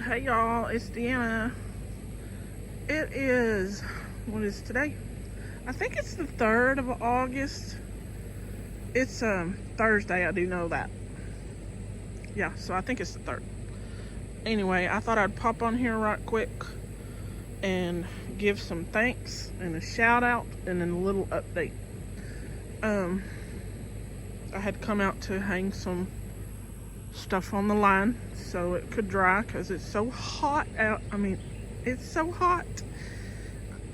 Hey y'all, it's Deanna. It is, what is today? I think it's the 3rd of August. It's Thursday, I do know that. Yeah, so I think it's the 3rd. Anyway, I thought I'd pop on here right quick and give some thanks and a shout out and then a little update. I had come out to hang some stuff on the line so it could dry because it's so hot out. I mean, it's so hot.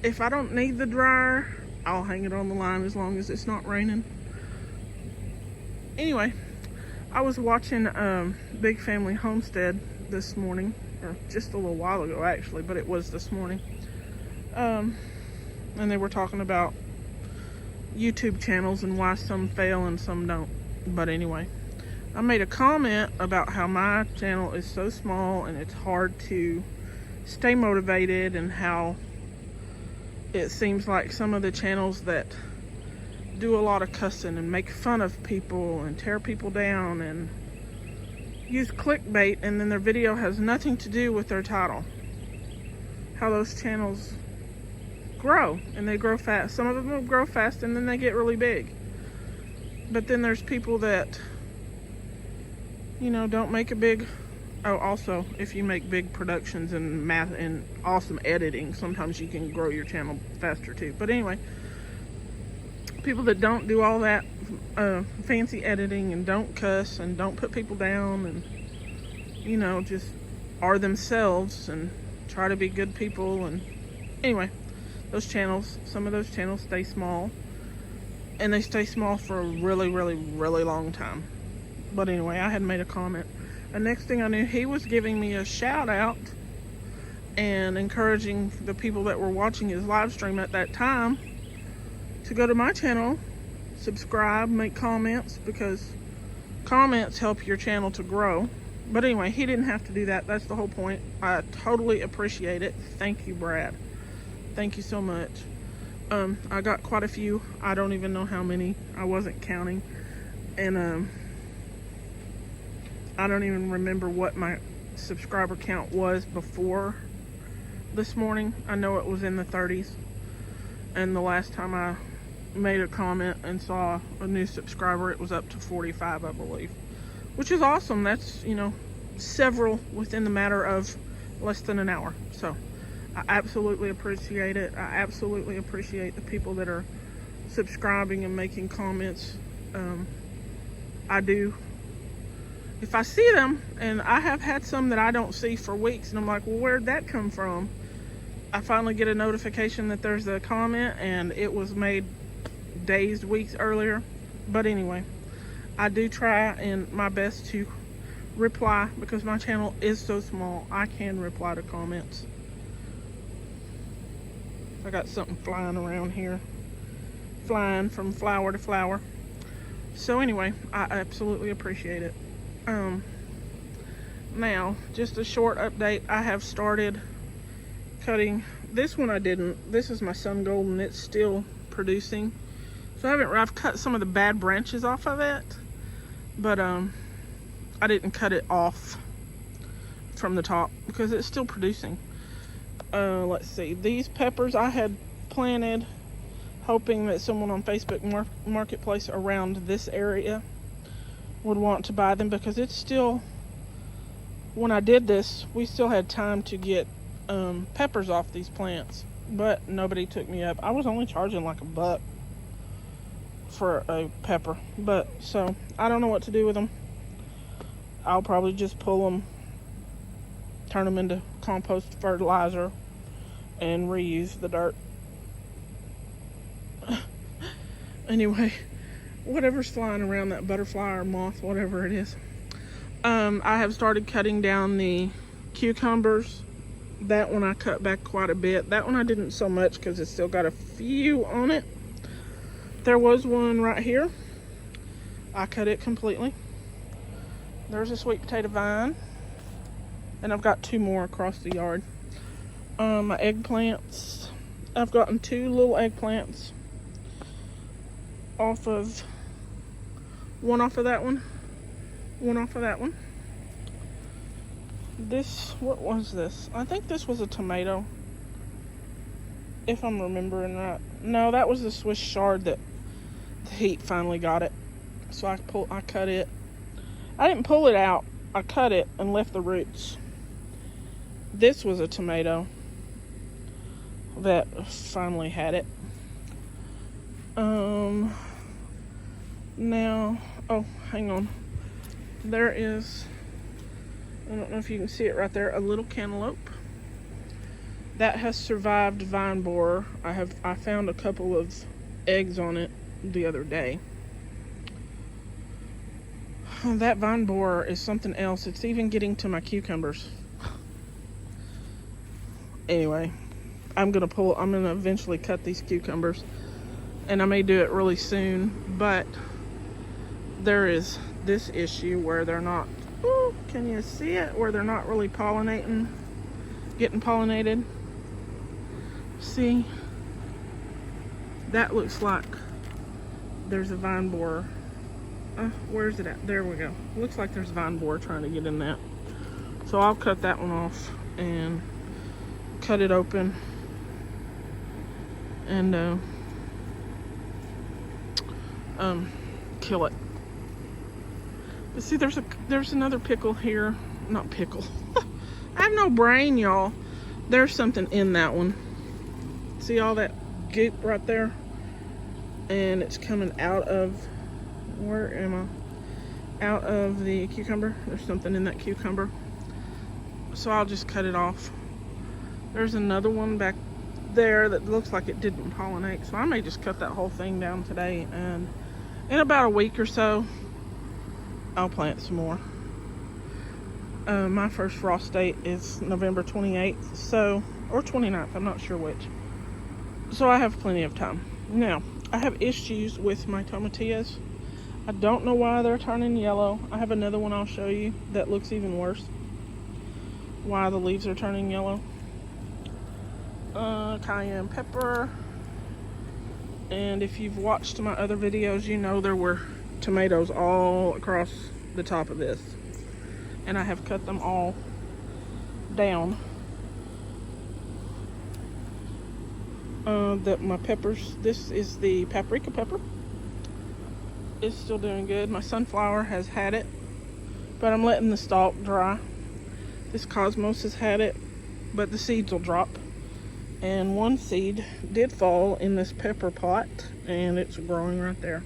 If I don't need the dryer, I'll hang it on the line as long as it's not raining. Anyway, I was watching Big Family Homestead this morning, or just a little while ago actually, but it was this morning. And they were talking about YouTube channels and why some fail and some don't. But anyway, I made a comment about how my channel is so small and it's hard to stay motivated, and how it seems like some of the channels that do a lot of cussing and make fun of people and tear people down and use clickbait, and then their video has nothing to do with their title. How those channels grow, and they grow fast. Some of them will grow fast and then they get really big. But then there's people that, you know, don't make a big... Oh, also, if you make big productions and math and awesome editing, sometimes you can grow your channel faster too. But anyway, people that don't do all that fancy editing and don't cuss and don't put people down and, you know, just are themselves and try to be good people. And anyway, those channels, some of those channels stay small, and they stay small for a really, really, really long time. But anyway, I had made a comment. And next thing I knew, he was giving me a shout out and encouraging the people that were watching his live stream at that time to go to my channel, subscribe, make comments, because comments help your channel to grow. But anyway, he didn't have to do that. That's the whole point. I totally appreciate it. Thank you, Brad. Thank you so much. I got quite a few. I don't even know how many. I wasn't counting. And I don't even remember what my subscriber count was before this morning. I know it was in the 30s. And the last time I made a comment and saw a new subscriber, it was up to 45, I believe. Which is awesome. That's, you know, several within the matter of less than an hour. So I absolutely appreciate it. I absolutely appreciate the people that are subscribing and making comments. I do. If I see them, and I have had some that I don't see for weeks, and I'm like, well, where'd that come from? I finally get a notification that there's a comment, and it was made days, weeks earlier. But anyway, I do try and my best to reply, because my channel is so small. I can reply to comments. I got something flying around here, flying from flower to flower. So anyway, I absolutely appreciate it. Now, just a short update. I have started cutting. This one I didn't. This is my sun gold, and it's still producing. So I've cut some of the bad branches off of it, but I didn't cut it off from the top because it's still producing. Let's see. These peppers I had planted hoping that someone on Facebook Marketplace around this area would want to buy them, because it's still, when I did this, we still had time to get peppers off these plants, but nobody took me up. I was only charging like $1 for a pepper, but so I don't know what to do with them. I'll probably just pull them, turn them into compost fertilizer, and reuse the dirt. Anyway, whatever's flying around, that butterfly or moth, whatever it is. I have started cutting down the cucumbers. That one I cut back quite a bit. That one I didn't so much because it's still got a few on it. There was one right here. I cut it completely. There's a sweet potato vine. And I've got 2 more across the yard. My eggplants. I've gotten 2 little eggplants off of, one off of that one, one off of that one. This, what was this? I think this was a tomato, if I'm remembering right. No, that was the Swiss chard that the heat finally got it. So I cut it. I didn't pull it out. I cut it and left the roots. This was a tomato that finally had it. Now, oh, hang on. There is, I don't know if you can see it right there, a little cantaloupe that has survived vine borer. I found a couple of eggs on it the other day. That vine borer is something else. It's even getting to my cucumbers. Anyway, I'm gonna eventually cut these cucumbers, and I may do it really soon, but there is this issue where they're not, ooh, can you see it? Where they're not really getting pollinated. See, that looks like there's a vine borer. Where's it at? There we go. Looks like there's a vine borer trying to get in that. So I'll cut that one off and cut it open and kill it. But see, there's another pickle here. Not pickle. I have no brain, y'all. There's something in that one. See all that goop right there? And it's coming out of, where am I? Out of the cucumber. There's something in that cucumber. So I'll just cut it off. There's another one back there that looks like it didn't pollinate. So I may just cut that whole thing down today, and in about a week or so, I'll plant some more. My first frost date is November 28th, so, or 29th, I'm not sure which. So I have plenty of time. Now, I have issues with my tomatillas. I don't know why they're turning yellow. I have another one I'll show you that looks even worse. Why the leaves are turning yellow. Cayenne pepper. And if you've watched my other videos, you know there were tomatoes all across the top of this. And I have cut them all down. My peppers, this is the paprika pepper. It's still doing good. My sunflower has had it, but I'm letting the stalk dry. This cosmos has had it, but the seeds will drop. And one seed did fall in this pepper pot, and it's growing right there.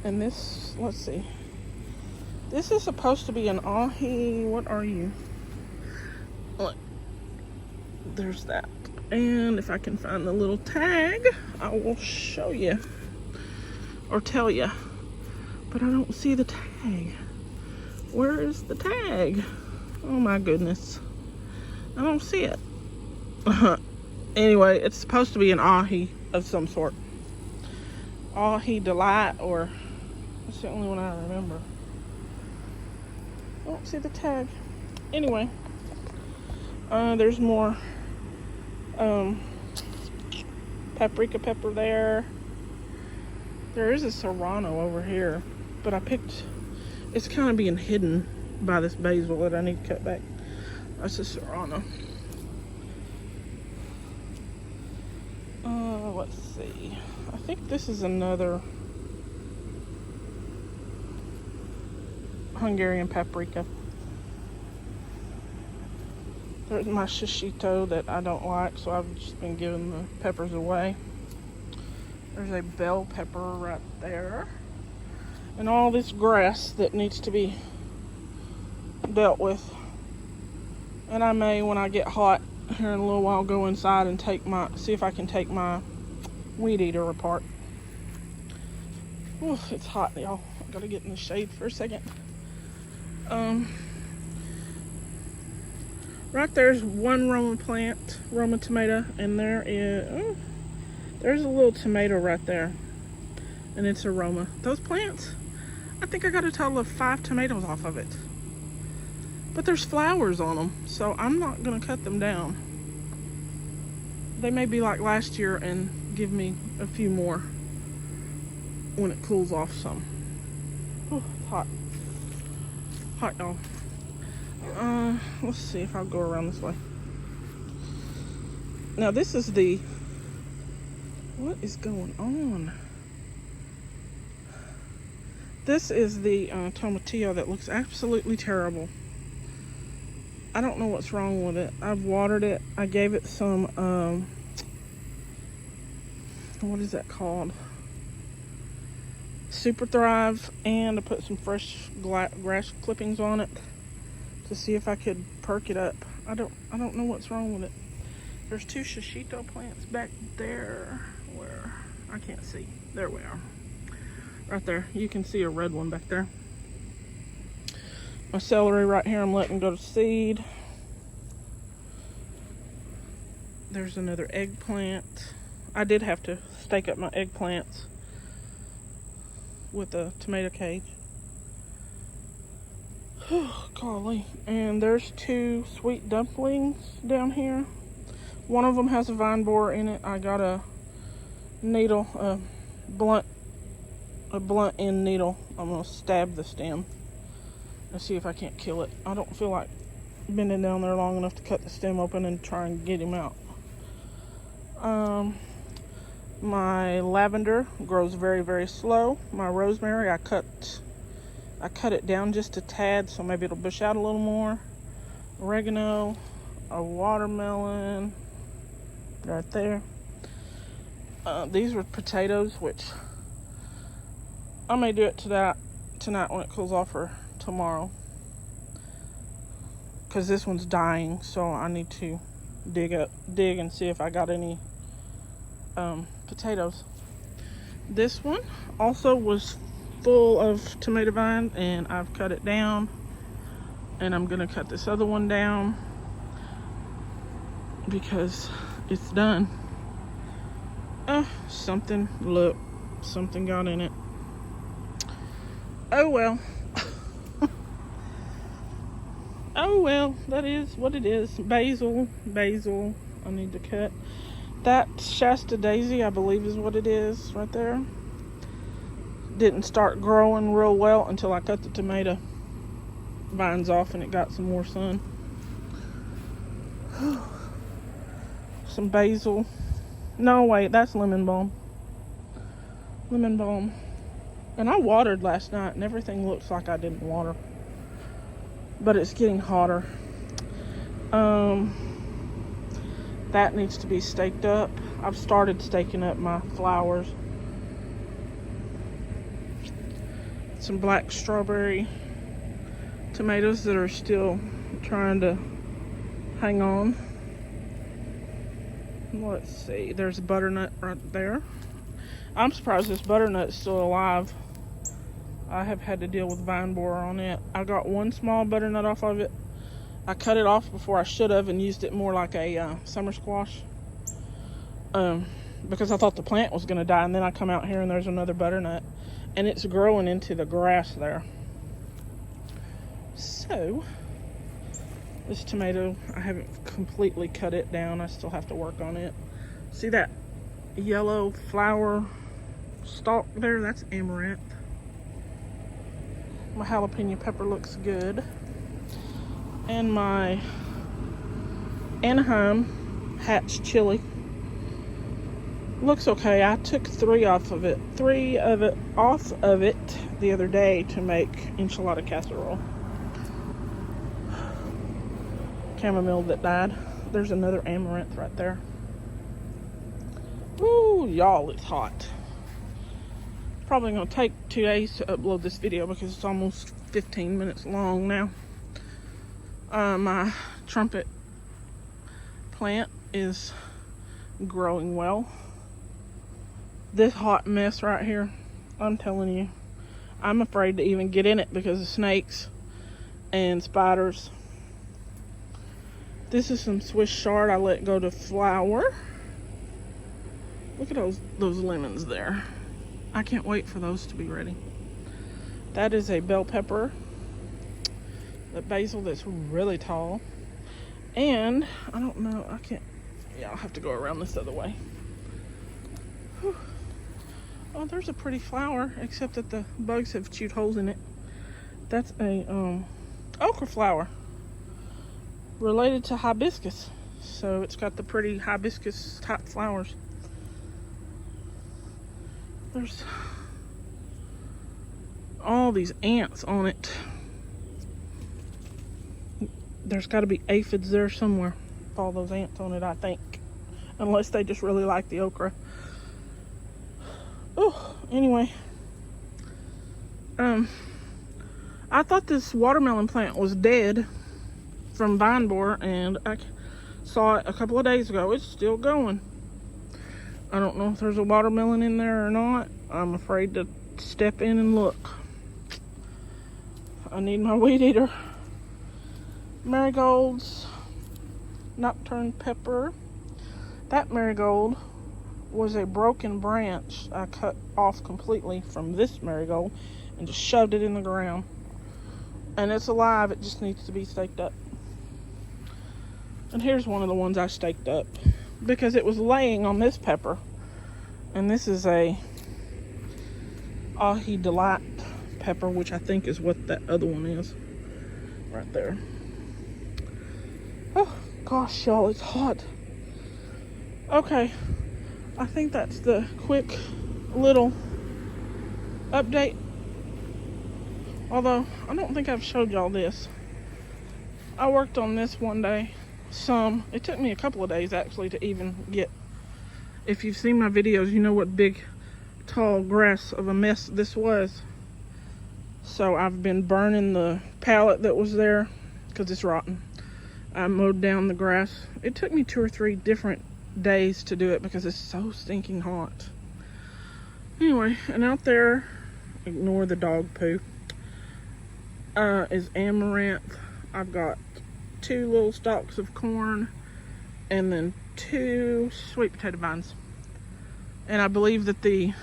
And this, let's see. This is supposed to be an ahi. What are you? Look, there's that. And if I can find the little tag, I will show you or tell you. But I don't see the tag. Where is the tag? Oh my goodness. I don't see it. Anyway, it's supposed to be an ahi of some sort. Ahi delight, or that's the only one I remember. I don't see the tag. Anyway, there's more paprika pepper there. There is a serrano over here, but it's kind of being hidden by this basil that I need to cut back. That's a serrano. Let's see. I think this is another Hungarian paprika. There's my shishito that I don't like, so I've just been giving the peppers away. There's a bell pepper right there. And all this grass that needs to be dealt with. And I may, when I get hot here in a little while, go inside and see if I can take my weed eater apart. Ooh, it's hot, y'all. I gotta get in the shade for a second. Right there's one Roma tomato, and there's a little tomato right there, and it's a Roma. Those plants, I think I got a total of 5 tomatoes off of it. But there's flowers on them, so I'm not gonna cut them down. They may be like last year and give me a few more when it cools off some. Oh, it's hot. hot, y'all. Let's see if I'll go around this way. Now this is the, what is going on? This is the tomatillo that looks absolutely terrible. I don't know what's wrong with it. I've watered it. I gave it some, what is that called? Super Thrive, and I put some fresh grass clippings on it to see if I could perk it up. I don't know what's wrong with it. There's 2 shishito plants back there where I can't see. There we are. Right there. You can see a red one back there. My celery right here, I'm letting go to seed. There's another eggplant. I did have to stake up my eggplants with a tomato cage. Golly. And there's 2 sweet dumplings down here. One of them has a vine borer in it. I got a needle, a blunt end needle. I'm gonna stab the stem and see if I can't kill it. I don't feel like bending down there long enough to cut the stem open and try and get him out. My lavender grows very, very slow. My rosemary, I cut it down just a tad, so maybe it'll bush out a little more. Oregano, a watermelon, right there. These were potatoes, which I may do it tonight when it cools off, or tomorrow, because this one's dying, so I need to dig and see if I got any potatoes. This one also was full of tomato vine, and I've cut it down, and I'm gonna cut this other one down because it's done. Something got in it. Oh well. Oh well, that is what it is. Basil, I need to cut. That Shasta daisy, I believe, is what it is right there. Didn't start growing real well until I cut the tomato vines off and it got some more sun. Some basil. No, wait, that's lemon balm. And I watered last night and everything looks like I didn't water. But it's getting hotter. That needs to be staked up. I've started staking up my flowers. Some black strawberry tomatoes that are still trying to hang on. Let's see, there's a butternut right there. I'm surprised this butternut's still alive. I have had to deal with vine borer on it. I got one small butternut off of it. I cut it off before I should have and used it more like a summer squash. Because I thought the plant was going to die, and then I come out here and there's another butternut. And it's growing into the grass there. So, this tomato, I haven't completely cut it down. I still have to work on it. See that yellow flower stalk there? That's amaranth. My jalapeno pepper looks good. And my Anaheim hatch chili looks okay. I took 3 off of it the other day to make enchilada casserole. Chamomile that died. There's another amaranth right there. Ooh, y'all, it's hot. Probably gonna take 2 days to upload this video because it's almost 15 minutes long now. My trumpet plant is growing well. This hot mess right here, I'm telling you, I'm afraid to even get in it because of snakes and spiders. This is some Swiss chard I let go to flower. Look at those lemons there. I can't wait for those to be ready. That is a bell pepper. The basil that's really tall. And, I don't know, I'll have to go around this other way. Whew. Oh, there's a pretty flower, except that the bugs have chewed holes in it. That's a okra flower related to hibiscus. So it's got the pretty hibiscus type flowers. There's all these ants on it. There's got to be aphids there somewhere. All those ants on it, I think. Unless they just really like the okra. Oh, anyway. I thought this watermelon plant was dead from vine borer, and I saw it a couple of days ago. It's still going. I don't know if there's a watermelon in there or not. I'm afraid to step in and look. I need my weed eater. Marigolds, nocturne pepper. That marigold was a broken branch I cut off completely from this marigold and just shoved it in the ground. And it's alive, it just needs to be staked up. And here's one of the ones I staked up because it was laying on this pepper. And this is a Ahi Delight pepper, which I think is what that other one is right there. Oh gosh, y'all, it's hot. Okay, I think that's the quick little update. Although I don't think I've showed y'all this. I worked on this one day. It took me a couple of days actually to even get. If you've seen my videos, you know what big tall grass of a mess this was. So I've been burning the pallet that was there because it's rotten. I mowed down the grass. It took me 2 or 3 different days to do it because it's so stinking hot. Anyway, and out there, ignore the dog poo, is amaranth. I've got 2 little stalks of corn and then 2 sweet potato vines. And I believe that the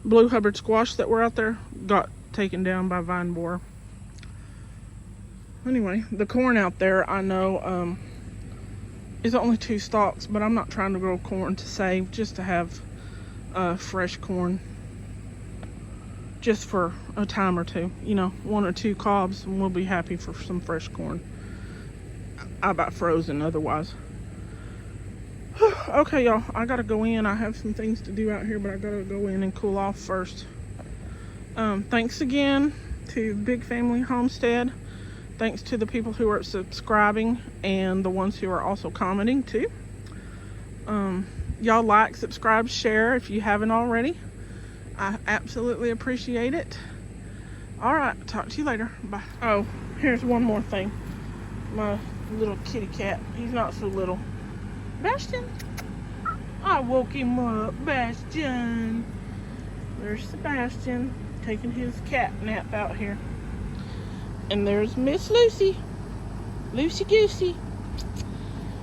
blue Hubbard squash that were out there got taken down by vine borer. Anyway, the corn out there, I know, is only 2 stalks, but I'm not trying to grow corn to save, just to have fresh corn just for a time or two. You know, 1 or 2 cobs, and we'll be happy for some fresh corn. I buy frozen otherwise. Okay, y'all, I gotta go in. I have some things to do out here, but I gotta go in and cool off first. Thanks again to Big Family Homestead. Thanks to the people who are subscribing and the ones who are also commenting too. Y'all like, subscribe, share if you haven't already. I absolutely appreciate it. All right, talk to you later. Bye. Oh, here's one more thing. My little kitty cat. He's not so little. Bastion. I woke him up. Bastion. There's Sebastian taking his cat nap out here. And there's Miss Lucy. Lucy Goosey.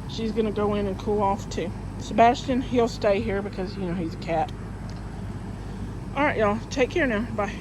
She's gonna go in and cool off too. Sebastian, he'll stay here because, you know, he's a cat. All right, y'all. Take care now. Bye.